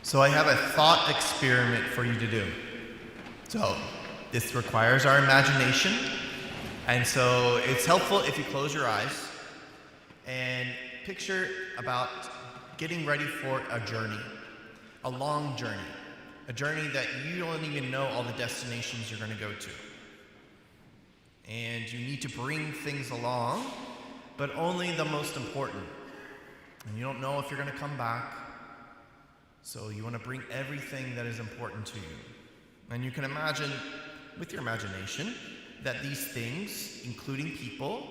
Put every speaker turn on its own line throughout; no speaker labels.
So I have a thought experiment for you to do. So this requires our imagination, and so it's helpful if you close your eyes and picture about getting ready for a journey, a long journey, a journey that you don't even know all the destinations you're going to go to. And you need to bring things along, but only the most important. And you don't know if you're going to come back, so you want to bring everything that is important to you. And you can imagine, with your imagination, that these things, including people,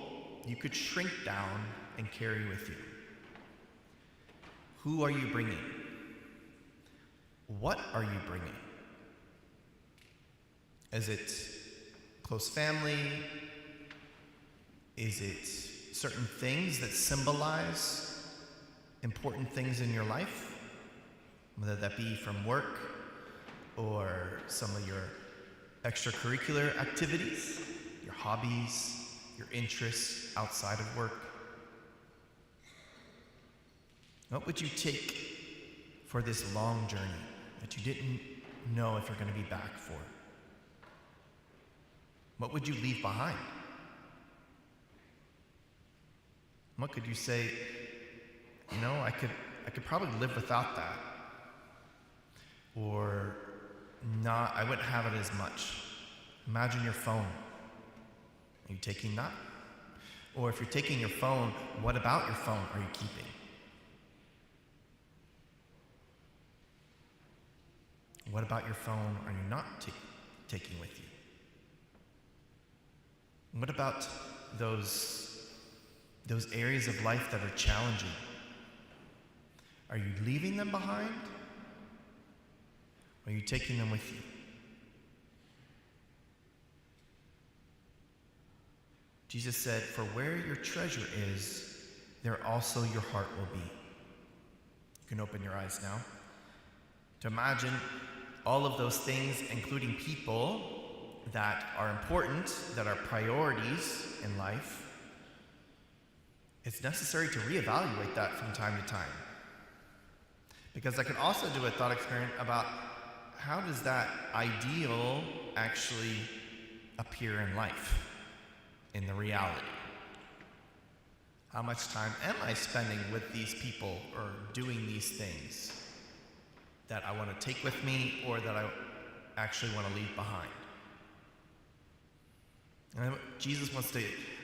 you could shrink down and carry with you. Who are you bringing? What are you bringing? Is it close family? Is it certain things that symbolize important things in your life? Whether that be from work or some of your extracurricular activities, your hobbies, your interests outside of work. What would you take for this long journey that you didn't know if you're going to be back for? What would you leave behind? What could you say, I could probably live without that. Or not, I wouldn't have it as much. Imagine your phone. Are you taking that? Or if you're taking your phone, what about your phone are you keeping? What about your phone are you not taking with you? What about those areas of life that are challenging? Are you leaving them behind? Or are you taking them with you? Jesus said, "For where your treasure is, there also your heart will be." You can open your eyes now to imagine all of those things, including people that are important, that are priorities in life. It's necessary to reevaluate that from time to time. Because I could also do a thought experiment about how does that ideal actually appear in life, in the reality? How much time am I spending with these people or doing these things that I want to take with me or that I actually want to leave behind? And what Jesus wants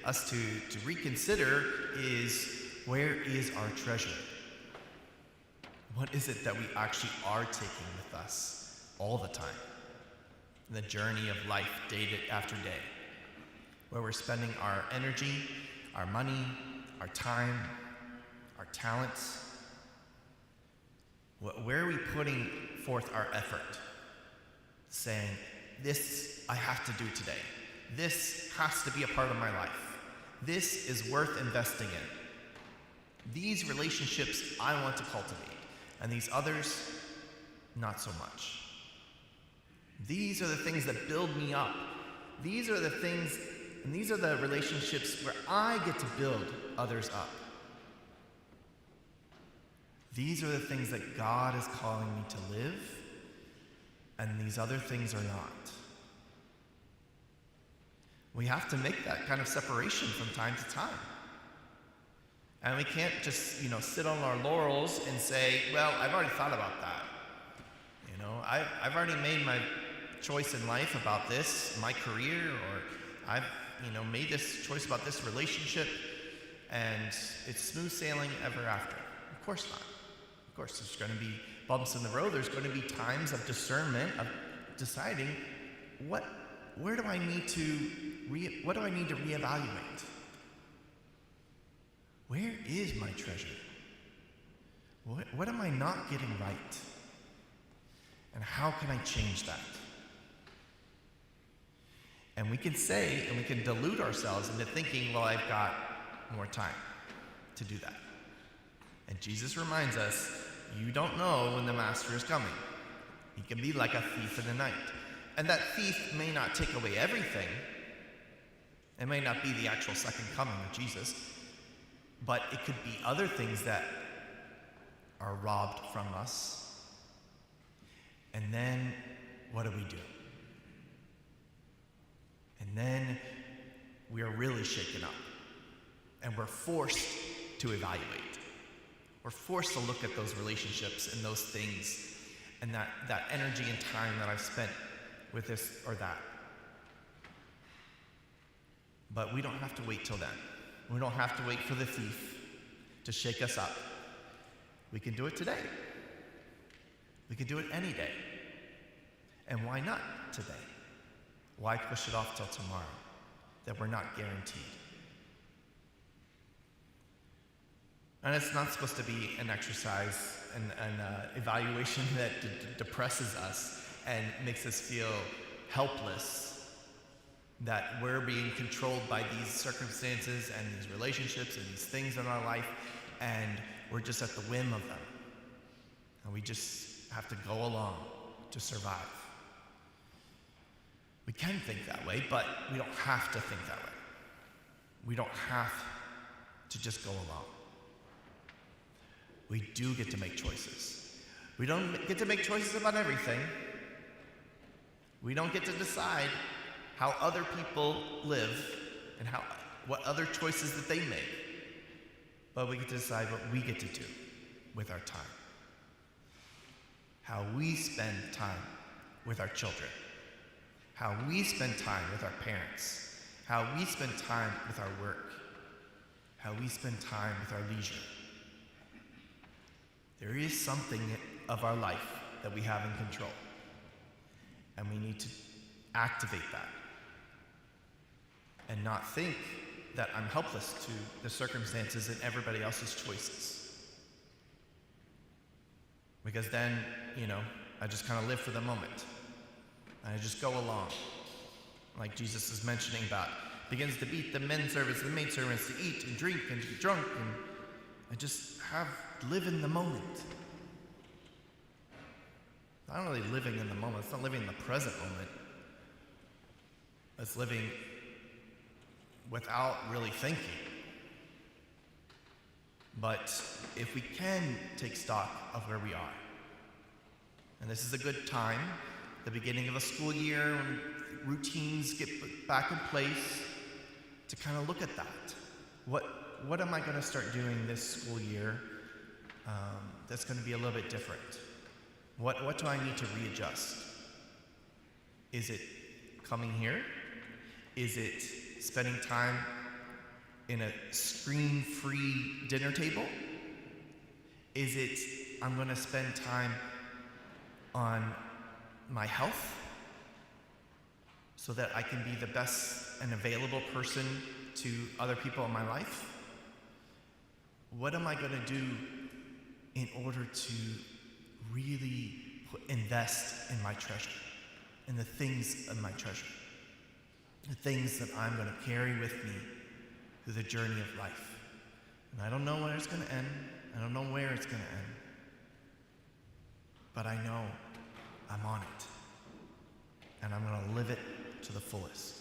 us to reconsider is, where is our treasure? What is it that we actually are taking with us all the time? In the journey of life, day after day, where we're spending our energy, our money, our time, our talents. Where are we putting forth our effort? Saying, this I have to do today. This has to be a part of my life. This is worth investing in. These relationships I want to cultivate, and these others, not so much. These are the things that build me up. These are the things, and these are the relationships where I get to build others up. These are the things that God is calling me to live, and these other things are not. We have to make that kind of separation from time to time. And we can't just, sit on our laurels and say, well, I've already thought about that. I've already made my choice in life about this, my career, or I've, made this choice about this relationship, and it's smooth sailing ever after. Of course not. Of course, there's going to be bumps in the road. There's going to be times of discernment, of deciding what do I need to reevaluate? Where is my treasure? What am I not getting right? And how can I change that? And we can say, and we can delude ourselves into thinking, well, I've got more time to do that. And Jesus reminds us, you don't know when the master is coming. He can be like a thief in the night. And that thief may not take away everything. It may not be the actual second coming of Jesus, but it could be other things that are robbed from us And then what do? And then we are really shaken up. And we're forced to evaluate. We're forced to look at those relationships and those things and that energy and time that I've spent with this or that. But we don't have to wait till then. We don't have to wait for the thief to shake us up. We can do it today. We can do it any day. And why not today? Why push it off till tomorrow that we're not guaranteed? And it's not supposed to be an exercise and evaluation that depresses us and makes us feel helpless, that we're being controlled by these circumstances and these relationships and these things in our life, and we're just at the whim of them. And we just have to go along to survive. We can think that way, but we don't have to think that way. We don't have to just go along. We do get to make choices. We don't get to make choices about everything. We don't get to decide how other people live and what other choices that they make. But we get to decide what we get to do with our time. How we spend time with our children. How we spend time with our parents. How we spend time with our work. How we spend time with our leisure. There is something of our life that we have in control. And we need to activate that. And not think that I'm helpless to the circumstances and everybody else's choices. Because then, I just kind of live for the moment. And I just go along. Like Jesus is mentioning about, begins to beat the men servants and the maid servants to eat and drink and get drunk and just live in the moment. Not really living in the moment. It's not living in the present moment. It's living without really thinking. But if we can take stock of where we are, and this is a good time, the beginning of a school year, when routines get back in place, to kind of look at that. What am I going to start doing this school year that's going to be a little bit different? What do I need to readjust? Is it coming here? Is it spending time in a screen-free dinner table? Is it I'm going to spend time on my health so that I can be the best and available person to other people in my life? What am I going to do in order to really invest in my treasure, in the things of my treasure, the things that I'm going to carry with me through the journey of life? And I don't know where it's going to end. I don't know where it's going to end. But I know I'm on it. And I'm going to live it to the fullest.